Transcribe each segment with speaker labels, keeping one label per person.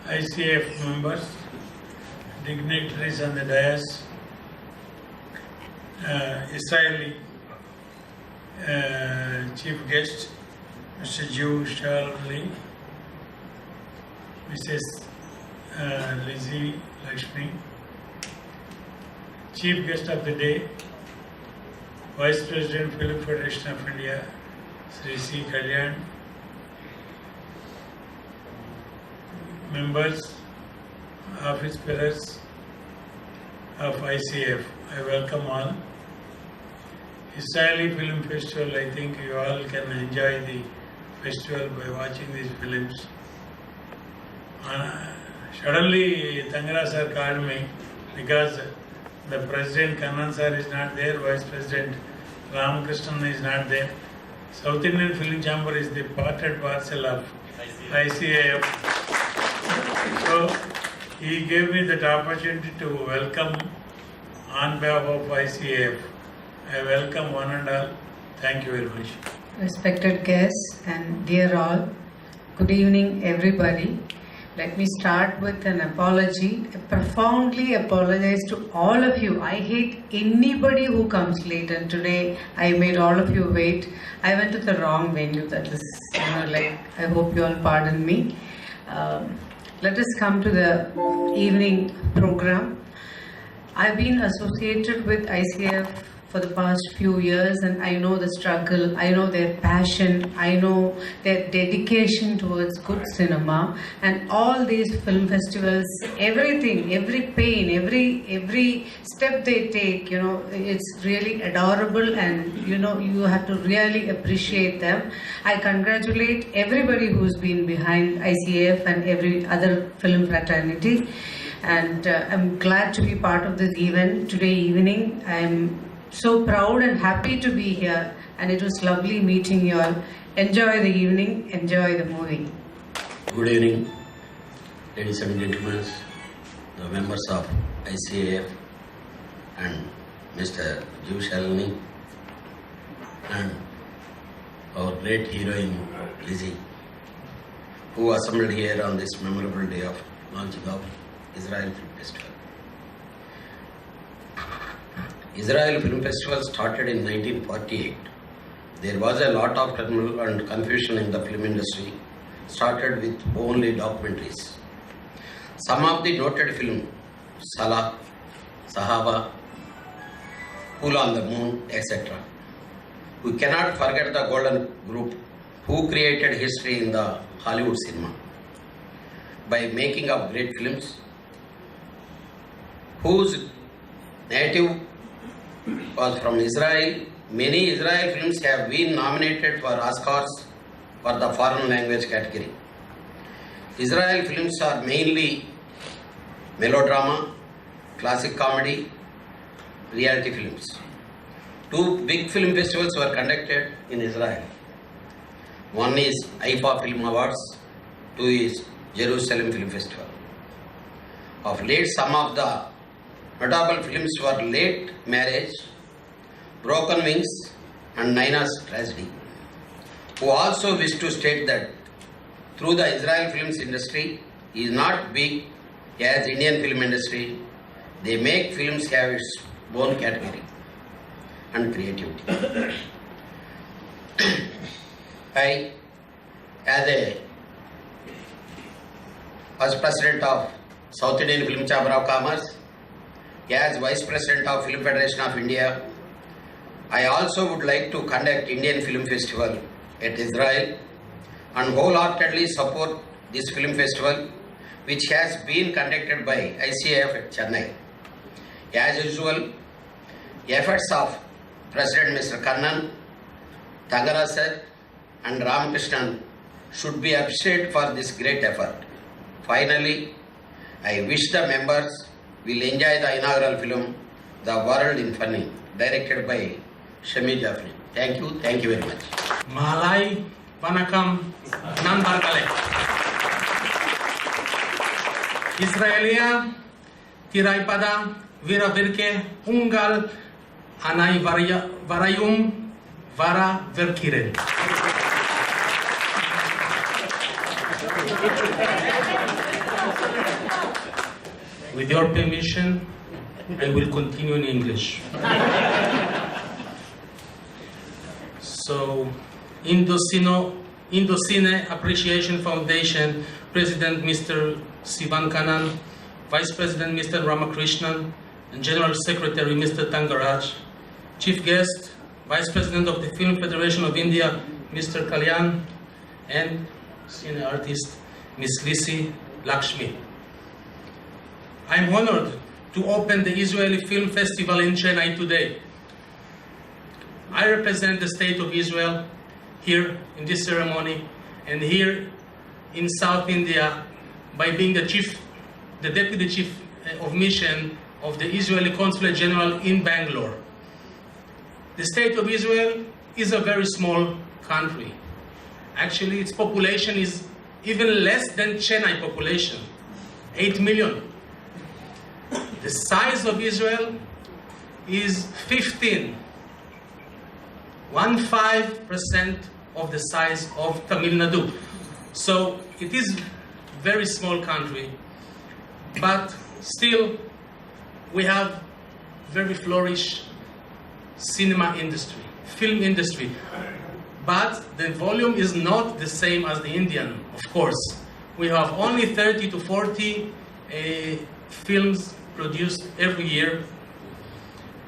Speaker 1: ICF members, dignitaries on the dais, Israeli chief guest, Mr. Jiv Shalini, Mrs. Lizzie Lakshmi, chief guest of the day, Vice President, Film Federation of India, Sri C. Kalyan, members, office bearers of ICF, I welcome all. Israeli Film Festival, I think you all can enjoy the festival by watching these films. Suddenly, Tangara sir called me because the President Kannan sir is not there, Vice President Ramakrishnan is not there. South Indian Film Chamber is the part and parcel of ICAF. So, he gave me that opportunity to welcome on behalf of ICAF. I welcome one and all. Thank you very much.
Speaker 2: Respected guests and dear all, good evening everybody. Let me start with an apology. I profoundly apologize to all of you. I hate anybody who comes late, and today I made all of you wait. I went to the wrong venue. That is, I hope you all pardon me. Let us come to the evening program. I've been associated with ICF for the past few years, and I know the struggle, I know their passion, I know their dedication towards good cinema, and all these film festivals, everything, every pain, every step they take, it's really adorable, and you have to really appreciate them. I congratulate everybody who's been behind ICF and every other film fraternity, and I'm glad to be part of this event today evening. I'm so proud and happy to be here, and it was lovely meeting you all. Enjoy the evening, enjoy the movie.
Speaker 3: Good evening, ladies and gentlemen, the members of ICAF and Mr. Jiv Shalini and our great heroine Lizzie, who assembled here on this memorable day of launching of Israel Film Festival. Israel Film Festival started in 1948. There was a lot of turmoil and confusion in the film industry, started with only documentaries. Some of the noted films, Salah, Sahaba, Pool on the Moon, etc. We cannot forget the Golden Group, who created history in the Hollywood cinema by making of great films, whose native was from Israel. Many Israel films have been nominated for Oscars for the foreign language category. Israel films are mainly melodrama, classic comedy, reality films. Two big film festivals were conducted in Israel. One is IFA Film Awards, two is Jerusalem Film Festival. Of late, some of the notable films were Late Marriage, Broken Wings and Naina's Tragedy, who also wish to state that through the Israel films industry is not big as Indian film industry. They make films have its own category and creativity. I, as President of South Indian Film Chamber of Commerce, as Vice President of Film Federation of India, I also would like to conduct Indian Film Festival at Israel and wholeheartedly support this film festival, which has been conducted by ICAF at Chennai. As usual, efforts of President Mr. Kannan, Tangara sir and Ramakrishnan should be appreciated for this great effort. Finally, I wish the members will enjoy the inaugural film, The World in Funny, directed by Shami Jafri. Thank you very much.
Speaker 4: Mahalai, Vanakam, Nambarkale. Israelia, Tiraipada, Vira Virke, Ungal, Anai Varayum, Vara Verkiren. With your permission, I will continue in English. So, Indocine Appreciation Foundation, President Mr. Sivan Kanan, Vice President Mr. Ramakrishnan, and General Secretary Mr. Tangaraj, Chief Guest, Vice President of the Film Federation of India, Mr. Kalyan, and Senior Artist, Ms. Lisi Lakshmi. I am honored to open the Israeli Film Festival in Chennai today. I represent the State of Israel here in this ceremony and here in South India by being the Deputy Chief of Mission of the Israeli Consulate General in Bangalore. The State of Israel is a very small country. Actually, its population is even less than Chennai population, 8 million. The size of Israel is 15% of the size of Tamil Nadu. So it is a very small country, but still we have very flourish cinema industry, film industry. But the volume is not the same as the Indian, of course. We have only 30 to 40 films produced every year.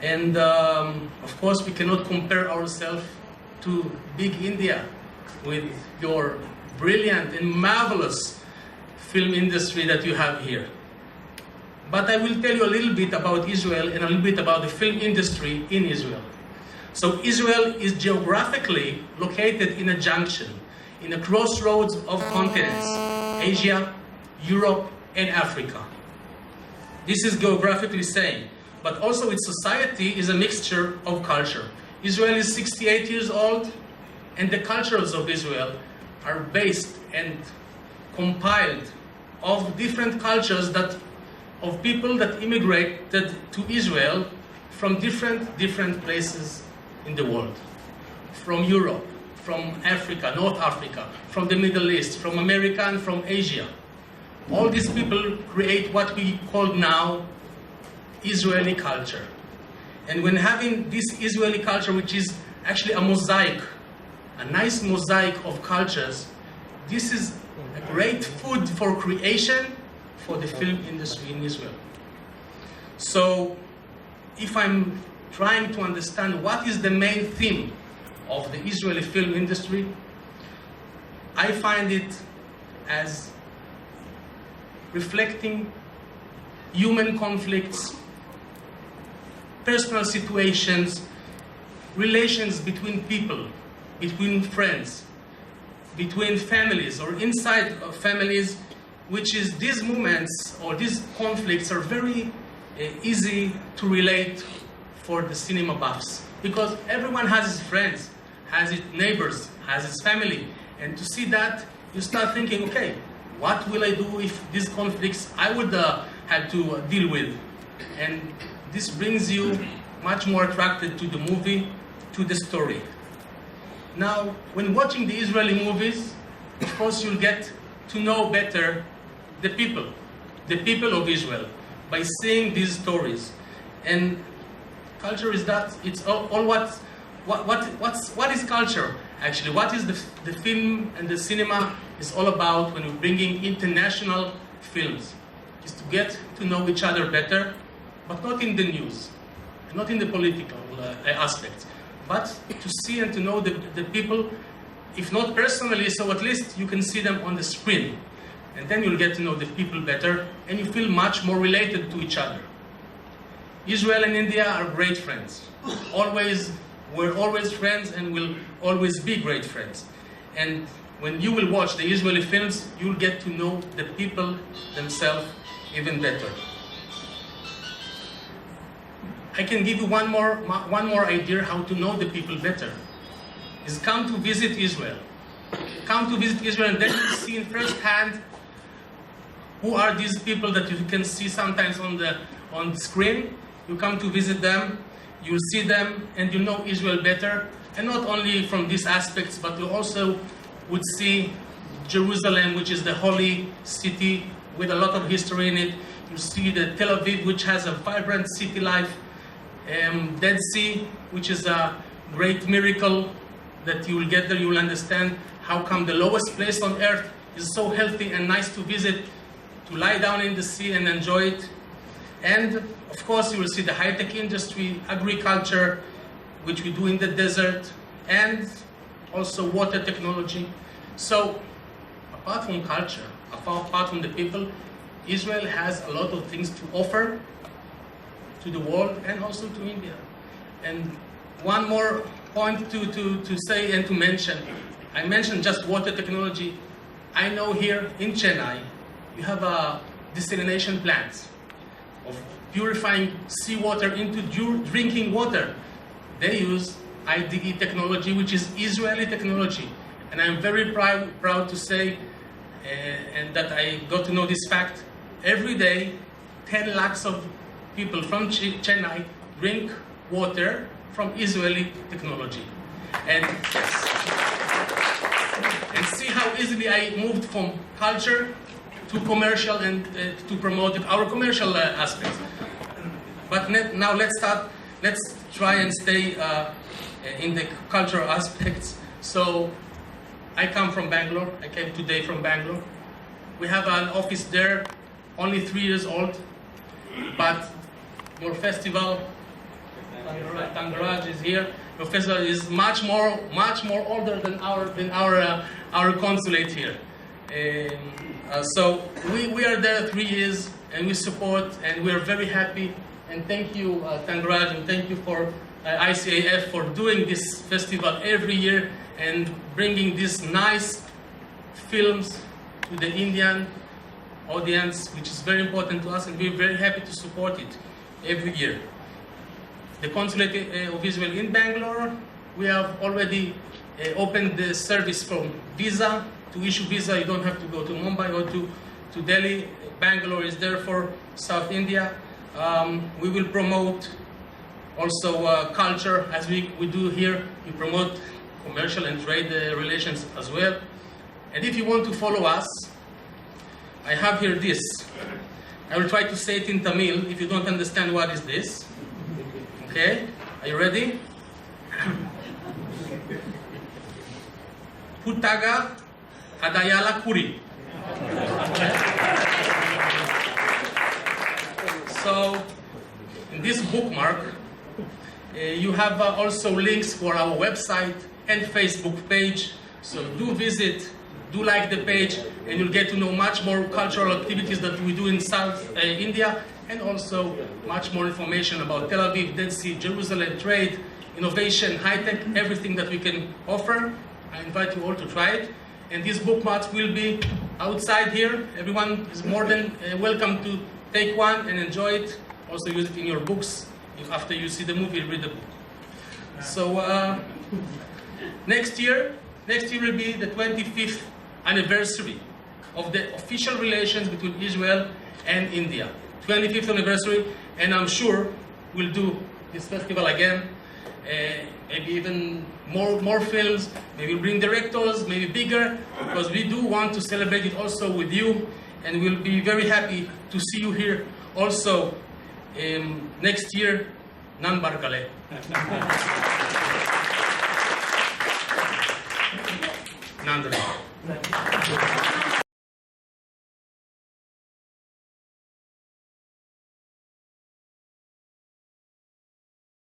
Speaker 4: And of course, we cannot compare ourselves to big India with your brilliant and marvelous film industry that you have here. But I will tell you a little bit about Israel and a little bit about the film industry in Israel. So Israel is geographically located in a junction, in a crossroads of continents, Asia, Europe, and Africa. This is geographically same, but also its society is a mixture of culture. Israel is 68 years old, and the cultures of Israel are based and compiled of different cultures of people that immigrated to Israel from different places in the world. From Europe, from Africa, North Africa, from the Middle East, from America, and from Asia. All these people create what we call now Israeli culture. And when having this Israeli culture, which is actually a mosaic, a nice mosaic of cultures, this is a great food for creation for the film industry in Israel. So, if I'm trying to understand what is the main theme of the Israeli film industry, I find it as reflecting human conflicts, personal situations, relations between people, between friends, between families or inside of families, which is these moments or these conflicts are very easy to relate for the cinema buffs, because everyone has his friends, has his neighbors, has his family, and to see that you start thinking, okay, what will I do if these conflicts I would have to deal with? And this brings you much more attracted to the movie, to the story. Now, when watching the Israeli movies, of course you'll get to know better the people of Israel, by seeing these stories. And culture is that, it's all what is culture actually? What is the film and the cinema is all about when we're bringing international films? Is to get to know each other better, but not in the news, not in the political aspects, but to see and to know the people, if not personally, so at least you can see them on the screen. And then you'll get to know the people better, and you feel much more related to each other. Israel and India are great friends. We're always friends and will always be great friends. And when you will watch the Israeli films, you'll get to know the people themselves even better. I can give you one more idea how to know the people better. is come to visit Israel. Come to visit Israel, and then you see in first hand who are these people that you can see sometimes on the screen. You come to visit them, you see them, and you know Israel better. And not only from these aspects, but you also would see Jerusalem, which is the holy city with a lot of history in it. You see the Tel Aviv, which has a vibrant city life. Dead Sea, which is a great miracle that you will get there. You will understand how come the lowest place on earth is so healthy and nice to visit, to lie down in the sea and enjoy it. And of course, you will see the high-tech industry, agriculture, which we do in the desert, and also water technology. So, apart from culture, apart from the people, Israel has a lot of things to offer to the world and also to India. And one more point to say and to mention. I mentioned just water technology. I know here in Chennai, you have a desalination plant of purifying seawater into drinking water. They use IDE technology, which is Israeli technology. And I'm very proud to say, and that I got to know this fact, every day 10 lakhs of people from Chennai drink water from Israeli technology. And see how easily I moved from culture to commercial and to promote our commercial aspects. But now let's try and stay in the cultural aspects. So I come from Bangalore. I came today from Bangalore. We have an office there, only 3 years old, but your festival, Tangaraj is here. Your festival is much more older than our consulate here. So we are there 3 years, and we support, and we are very happy. And thank you, Tangaraj, and thank you for ICAF for doing this festival every year and bringing these nice films to the Indian audience, which is very important to us, and we're very happy to support it every year. The Consulate of Israel in Bangalore, we have already opened the service from visa. To issue visa, you don't have to go to Mumbai or to Delhi. Bangalore is there for South India. We will promote also culture, as we do here. We promote commercial and trade relations as well. And if you want to follow us, I have here this. I will try to say it in Tamil if you don't understand what is this. Okay, are you ready? Putaga Adayala Kuri. So, in this bookmark, you have also links for our website and Facebook page. So do visit, do like the page, and you'll get to know much more cultural activities that we do in South India, and also much more information about Tel Aviv, Dead Sea, Jerusalem, trade, innovation, high-tech, everything that we can offer. I invite you all to try it. And these bookmarks will be outside here. Everyone is more than welcome to take one and enjoy it. Also use it in your books. If after you see the movie, read the book. So next year will be the 25th anniversary of the official relations between Israel and India. 25th anniversary, and I'm sure we'll do this festival again. Maybe even more films, maybe we'll bring directors, maybe bigger, because we do want to celebrate it also with you, and we'll be very happy to see you here also next year. Nan Barkale. Nandre.